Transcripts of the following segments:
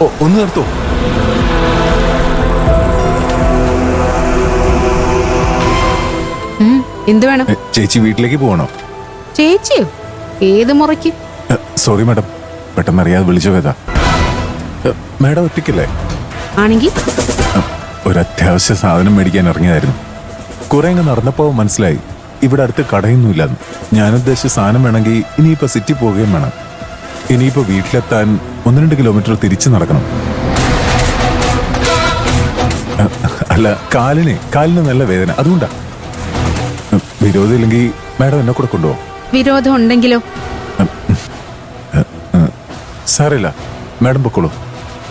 ഒന്ന് നിർത്തോ. എന്ത് വേണം? ചേച്ചി വീട്ടിലേക്ക് പോകണോ? ചേച്ചിയോ? ഏത് മുറയ്ക്ക്? സോറി മാഡം, പെട്ടെന്ന് അറിയാതെ വിളിച്ചു പോയതാ. മാഡം ഒറ്റയ്ക്കല്ലേ? ആണെങ്കിൽ ഒരു അത്യാവശ്യ സാധനം മേടിക്കാൻ ഇറങ്ങിയതായിരുന്നു. കുറെ അങ്ങ് നടന്നപ്പോ മനസ്സിലായി ഇവിടെ അടുത്ത് കടയൊന്നുമില്ലെന്ന്. ഞാൻ ഉദ്ദേശിച്ച സാധനം വേണമെങ്കിൽ ഇനിയിപ്പോ സിറ്റി പോവുകയും വേണം. ഇനിയിപ്പോ വീട്ടിലെത്താൻ 1-2 കിലോമീറ്റർ തിരിച്ചു നടക്കണം. അല്ല, കാലിന് നല്ല വേദന, അതുകൊണ്ടാ. വിരോധം ഇല്ലെങ്കിൽ മാഡം എന്നെ കൂടെ കൊണ്ടുപോകും. വിരോധം ഉണ്ടെങ്കിലോ? സാറില്ല, മാഡം പൊക്കോളൂ,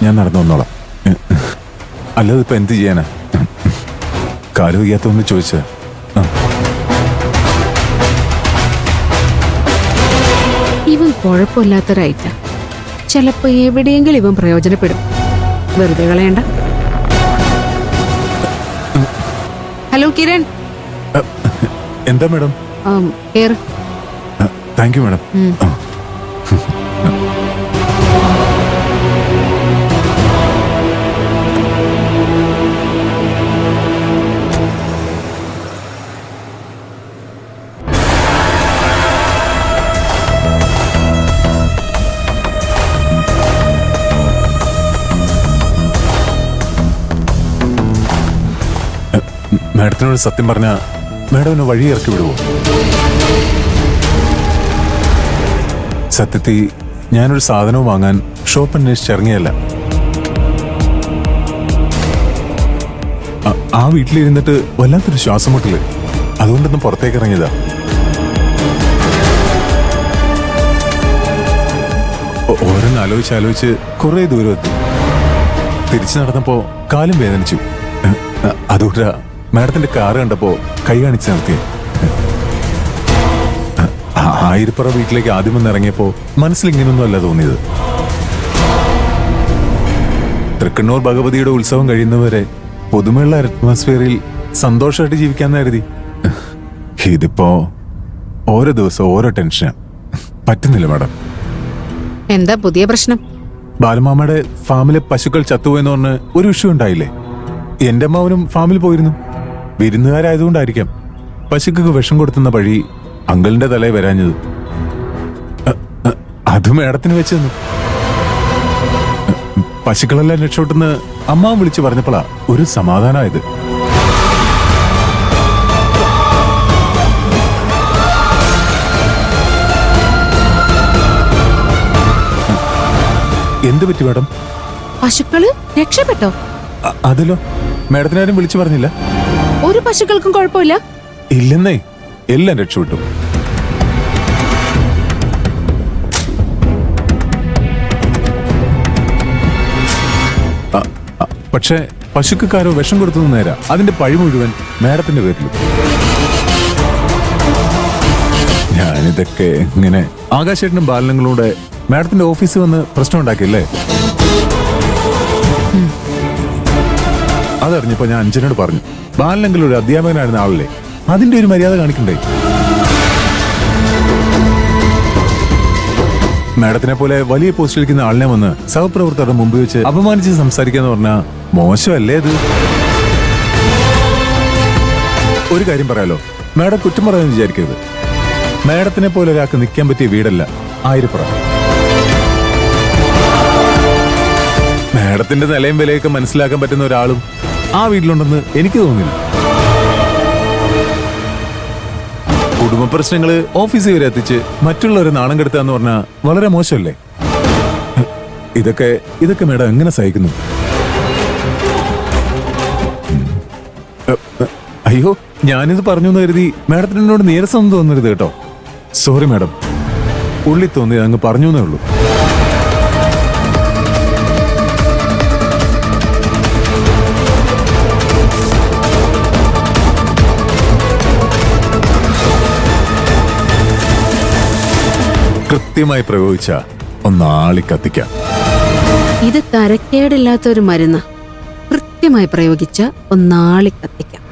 ഞാൻ നടന്നു വന്നോളാം. അല്ലാതെ ഇപ്പൊ എന്ത് ചെയ്യാനാ? കാല് വയ്യാത്തൊന്ന് ചോദിച്ച. ഇവൻ കുഴപ്പമില്ലാത്തൊരൈറ്റ. ചിലപ്പോ എവിടെയെങ്കിലും ഇവൻ പ്രയോജനപ്പെടും. വെറുതെ കളയണ്ട. ഹലോ കിരൺ. എന്താ മാഡം? കേറ്. Thank you madam. മാഡത്തിനോട് സത്യം പറഞ്ഞ മാഡം എന്നെ വഴി ഇറക്കി വിടുവോ? സത്യത്തിൽ ഞാനൊരു സാധനവും വാങ്ങാൻ ഷോപ്പ് അന്വേഷിച്ചിറങ്ങിയല്ല. ആ വീട്ടിലിരുന്നിട്ട് വല്ലാത്തൊരു ശ്വാസം മുട്ടല്, അതുകൊണ്ടൊന്നും പുറത്തേക്ക് ഇറങ്ങിയതാ. ഓരോന്ന് ആലോചിച്ച് കുറെ ദൂരം എത്തി. തിരിച്ചു നടന്നപ്പോ കാലും വേദനിച്ചു. അതുകൊണ്ടാ മാഡത്തിന്റെ കാറ് കണ്ടപ്പോ കൈ കാണിച്ച് നിർത്തിയ. ആയിരപ്പുറ വീട്ടിലേക്ക് ആദ്യം വന്ന് ഇറങ്ങിയപ്പോ മനസ്സിൽ ഇങ്ങനൊന്നും അല്ല തോന്നിയത്. തൃക്കണ്ണൂർ ഭഗവതിയുടെ ഉത്സവം കഴിയുന്നവരെ പുതുമയുള്ള അറ്റ്മോസ്ഫിയറിൽ സന്തോഷമായിട്ട് ജീവിക്കാന്ന് കരുതി. ഇതിപ്പോ ഓരോ ദിവസം ഓരോ ടെൻഷനാ. പറ്റുന്നില്ല മാഡം. എന്താ പുതിയ പ്രശ്നം? ബാലമാമയുടെ ഫാമിലെ പശുക്കൾ ചത്തുപോയെന്ന് പറഞ്ഞ് ഒരു ഇഷ്യൂ ഉണ്ടായില്ലേ? എന്റെ അമ്മാവനും ഫാമിൽ പോയിരുന്നു. വിരുന്നുകാരായതുകൊണ്ടായിരിക്കാം പശുക്കൾക്ക് വിഷം കൊടുത്തുന്ന പഴി അങ്കിളിന്റെ തലയിൽ വരാഞ്ഞത്. അത് മേഡത്തിന് വെച്ച് തന്നു. പശുക്കളെല്ലാം രക്ഷപ്പെട്ടെന്ന് അമ്മാവൻ വിളിച്ചു പറഞ്ഞപ്പോഴാ ഒരു സമാധാനമായത്. എന്ത് പറ്റി മാഡം? പശുക്കള് രക്ഷപ്പെട്ടോ? അതിലോ മാഡത്തിനാരും വിളിച്ചു പറഞ്ഞില്ല? ഒരു പശുക്കൾക്കും കുഴപ്പമില്ല? ഇല്ലെന്നേ, എല്ലാം രക്ഷപ്പെട്ടു. പക്ഷെ പശുക്കാരോ വിഷം കൊടുത്തു നേരാ അതിന്റെ പഴി മുഴുവൻ മാഡത്തിന്റെ പേരിലും. ഞാനിതൊക്കെ ഇങ്ങനെ ആകാശേട്ടനും ബാലനങ്ങളൂടെ മാഡത്തിന്റെ ഓഫീസിൽ വന്ന് പ്രശ്നം ഉണ്ടാക്കിയല്ലേ? അതറിഞ്ഞപ്പോ ഞാൻ അഞ്ജനോട് പറഞ്ഞു, ബാലനെങ്കിൽ ഒരു അധ്യാപകനായിരുന്ന ആളല്ലേ, അതിന്റെ ഒരു മര്യാദ കാണിക്കണ്ടേ? മാഡത്തിനെ പോലെ വലിയ പോസ്റ്റിലിരിക്കുന്ന ആളിനെ വന്ന് സഹപ്രവർത്തകരുടെ മുമ്പ് വെച്ച് അപമാനിച്ച് സംസാരിക്കാന്ന് പറഞ്ഞാൽ മോശമല്ലേ അത്? ഒരു കാര്യം പറയാലോ, മാഡം കുറ്റം പറയാൻ വിചാരിക്കരുത്. മാഡത്തിനെ പോലെ ഒരാൾക്ക് നിൽക്കാൻ പറ്റിയ വീടല്ല ആയിരപ്പുറ. മാഡത്തിന്റെ നിലയും വിലയൊക്കെ മനസ്സിലാക്കാൻ പറ്റുന്ന ഒരാളും ആ വീട്ടിലുണ്ടെന്ന് എനിക്ക് തോന്നുന്നില്ല. കുടുംബ പ്രശ്നങ്ങള് ഓഫീസിൽ വരെ എത്തിച്ച് മറ്റുള്ളവരെ നാണം കെടുത്താന്ന് പറഞ്ഞാൽ വളരെ മോശമല്ലേ? ഇതൊക്കെ മാഡം എങ്ങനെ സഹിക്കുന്നു? അയ്യോ, ഞാനിത് പറഞ്ഞു എന്ന് കരുതി മാഡത്തിന് എന്നോട് നീരസം തോന്നരുത് കേട്ടോ. സോറി മാഡം, ഉള്ളി തോന്നി അങ്ങ് പറഞ്ഞു എന്നേ ഉള്ളൂ. കൃത്യമായി പ്രയോഗിച്ച ഒന്നാളി കത്തിക്കാം. ഇത് തരക്കേടില്ലാത്ത ഒരു മരുന്ന്. കൃത്യമായി പ്രയോഗിച്ച ഒന്നാളി കത്തിക്കാം.